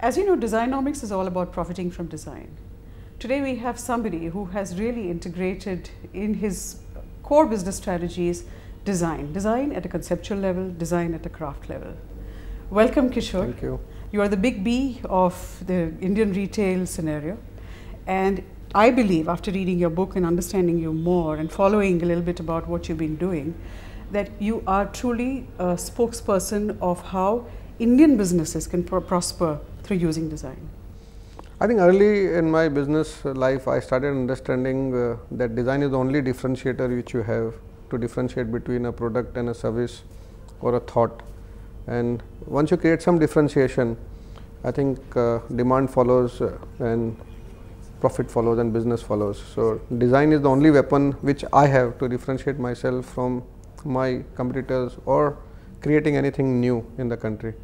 As you know, Designomics is all about profiting from design. Today we have somebody who has really integrated in his core business strategies design at a conceptual level, design at a craft level. Welcome, Kishore. Thank you. You are the big B of the Indian retail scenario, and I believe after reading your book and understanding you more and following a little bit about what you've been doing, that you are truly a spokesperson of how Indian businesses can prosper through using design. I think early in my business life, I started understanding that design is the only differentiator which you have to differentiate between a product and a service or a thought. And once you create some differentiation, I think demand follows and profit follows and business follows. So design is the only weapon which I have to differentiate myself from my competitors or creating anything new in the country.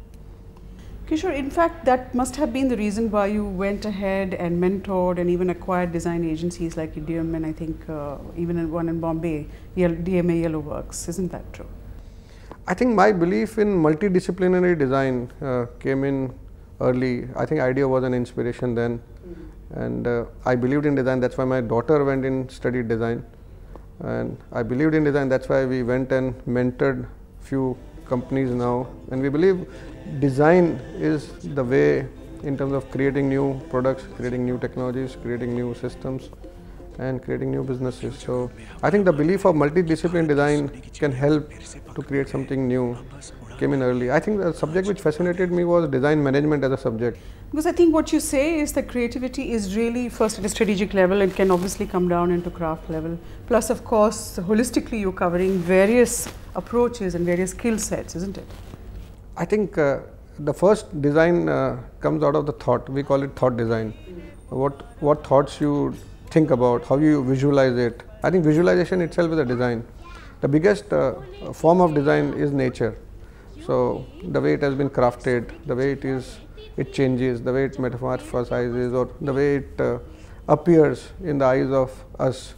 Kishore, in fact, that must have been the reason why you went ahead and mentored and even acquired design agencies like Idiom and I think even one in Bombay, DMA Yellow Works. Isn't that true? I think my belief in multidisciplinary design came in early. I think idea was an inspiration then, and I believed in design. That's why my daughter went and studied design, and I believed in design. That's why we went and mentored few companies now, and we believe design is the way in terms of creating new products, creating new technologies, creating new systems, and creating new businesses. So I think the belief of multidisciplinary design can help to create something new came in early. I think the subject which fascinated me was design management as a subject. Because I think what you say is that creativity is really first at a strategic level and can obviously come down into craft level. Plus, of course, holistically you're covering various approaches and various skill sets, isn't it? I think the first design comes out of the thought. We call it thought design. What thoughts you think about, how you visualize it. I think visualization itself is a design. The biggest form of design is nature. So the way it has been crafted, the way it changes, the way it metamorphosizes, or the way it appears in the eyes of us.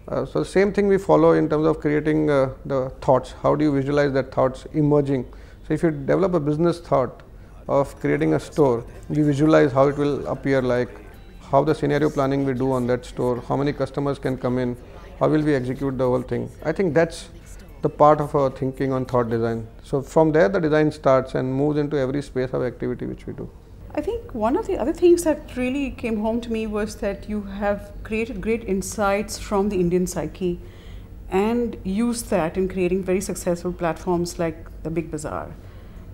So the same thing we follow in terms of creating the thoughts. How do you visualize that thoughts emerging? So if you develop a business thought of creating a store, you visualize how it will appear, like how the scenario planning we do on that store, how many customers can come in, how will we execute the whole thing. I think that's the part of our thinking on thought design. So from there the design starts and moves into every space of activity which we do. I think one of the other things that really came home to me was that you have created great insights from the Indian psyche and used that in creating very successful platforms like the Big Bazaar.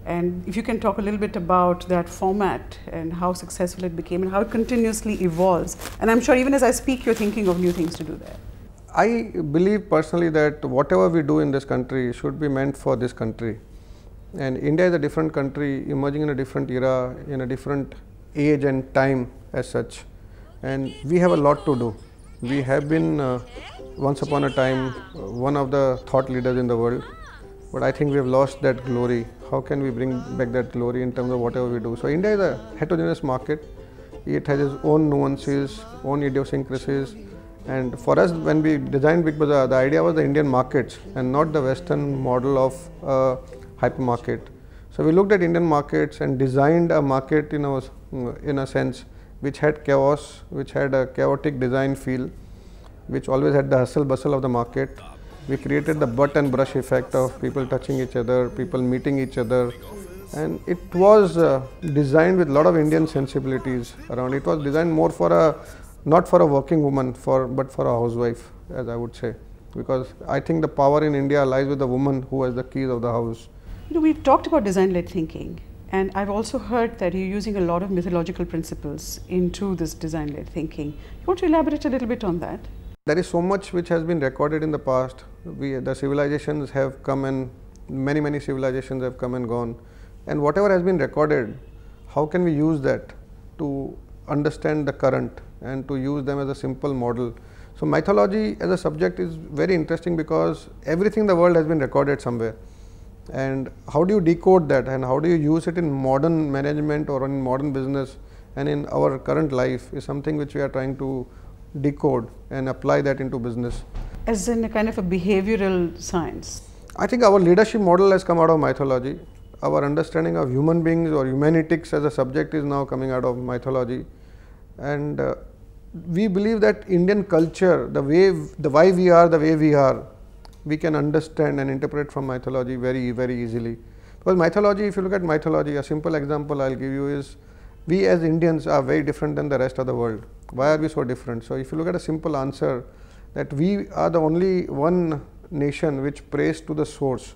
And if you can talk a little bit about that format and how successful it became and how it continuously evolves. And I'm sure even as I speak, you're thinking of new things to do there. I believe personally that whatever we do in this country should be meant for this country. And India is a different country, emerging in a different era, in a different age and time as such. And we have a lot to do. We have been once upon a time one of the thought leaders in the world. But I think we have lost that glory. How can we bring back that glory in terms of whatever we do? So India is a heterogeneous market. It has its own nuances, own idiosyncrasies. And for us, when we designed Big Bazaar, the idea was the Indian markets and not the Western model of a hypermarket. So we looked at Indian markets and designed a market in a sense which had chaos, which had a chaotic design feel, which always had the hustle bustle of the market. We created the butt and brush effect of people touching each other, people meeting each other, and it was designed with a lot of Indian sensibilities around. It was designed more for not for a working woman, but for a housewife, as I would say, because I think the power in India lies with the woman who has the keys of the house. You know, we've talked about design-led thinking, and I've also heard that you're using a lot of mythological principles into this design-led thinking. You want to elaborate a little bit on that? There is so much which has been recorded in the past. The civilizations have come and many civilizations have come and gone. And whatever has been recorded, how can we use that to understand the current and to use them as a simple model? So mythology as a subject is very interesting because everything in the world has been recorded somewhere. And how do you decode that and how do you use it in modern management or in modern business and in our current life is something which we are trying to decode and apply that into business. As in a kind of a behavioral science? I think our leadership model has come out of mythology. our understanding of human beings or humanitics as a subject is now coming out of mythology. And we believe that Indian culture, why we are the way we are, we can understand and interpret from mythology very, very easily. Because mythology, if you look at mythology, a simple example I'll give you is, we as Indians are very different than the rest of the world. Why are we so different? So if you look at a simple answer, that we are the only one nation which prays to the source.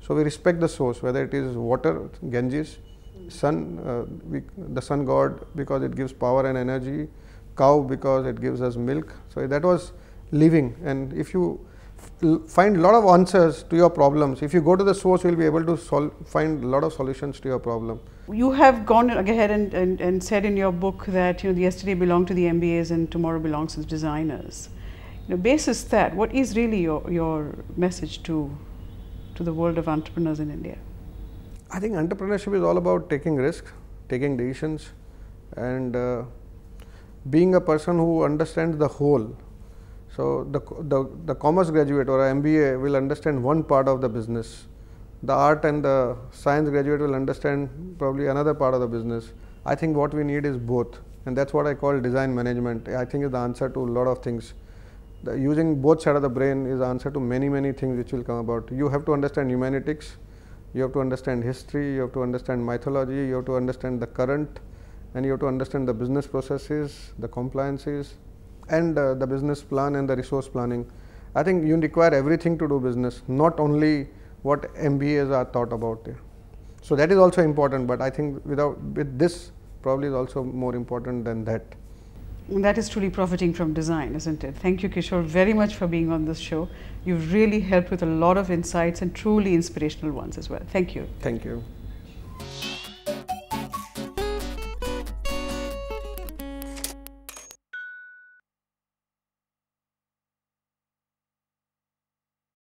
So we respect the source, whether it is water, Ganges, sun, the sun god because it gives power and energy, cow because it gives us milk. So that was living. And if you find a lot of answers to your problems, if you go to the source, you will be able to find a lot of solutions to your problem. You have gone ahead and said in your book that the yesterday belonged to the MBAs and tomorrow belongs to the designers. Basis that, what is really your message to the world of entrepreneurs in India? I think entrepreneurship is all about taking risks, taking decisions, and being a person who understands the whole. So the commerce graduate or an MBA will understand one part of the business. The art and the science graduate will understand probably another part of the business. I think what we need is both, and that's what I call design management. I think is the answer to a lot of things. Using both sides of the brain is the answer to many, many things which will come about. You have to understand humanitics, you have to understand history, you have to understand mythology, you have to understand the current, and you have to understand the business processes, the compliances, and the business plan and the resource planning. I think you require everything to do business, not only what MBAs are taught about there. So that is also important, but I think with this probably is also more important than that. And that is truly profiting from design, isn't it? Thank you, Kishore, very much for being on this show. You've really helped with a lot of insights and truly inspirational ones as well. Thank you. Thank you.